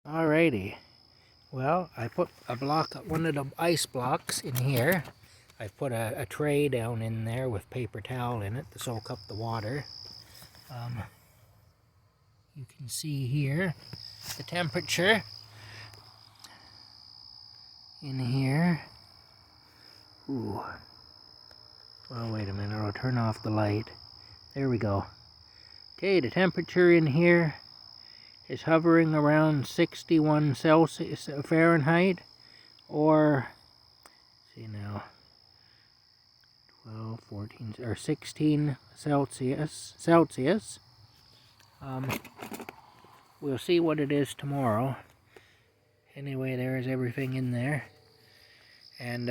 Alrighty, well, I put one of the ice blocks in here. I put a tray down in there with paper towel in it to soak up the water. You can see here the temperature in here. Ooh. Well, wait a minute, I'll turn off the light. There we go. Okay, the temperature in here is hovering around 61 Celsius Fahrenheit, or see now, 12, 14, or 16 Celsius. We'll see what it is tomorrow. Anyway, there's everything in there. And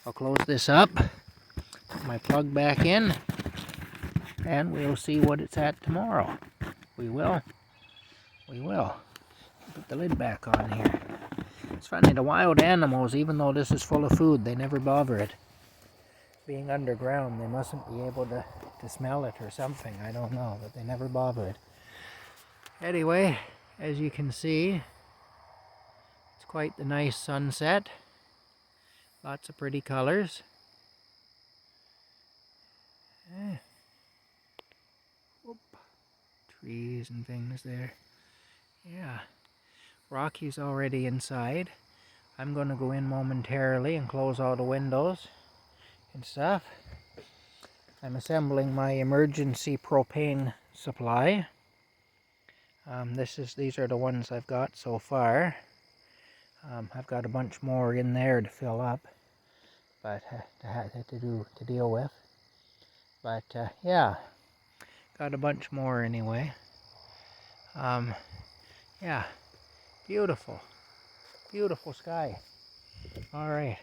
I'll close this up, put my plug back in, and we'll see what it's at tomorrow. We will. Put the lid back on here. It's funny, the wild animals, even though this is full of food, they never bother it. Being underground, they mustn't be able to smell it or something. I don't know, but they never bother it. Anyway, as you can see, it's quite the nice sunset. Lots of pretty colors. Trees and things there. Yeah. Rocky's already inside. I'm going to go in momentarily and close all the windows and stuff. I'm assembling my emergency propane supply. These are the ones I've got so far. I've got a bunch more in there to fill up, but to deal with. But yeah, got a bunch more anyway. Yeah, beautiful sky. All right,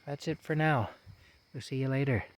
that's it for now. We'll see you later.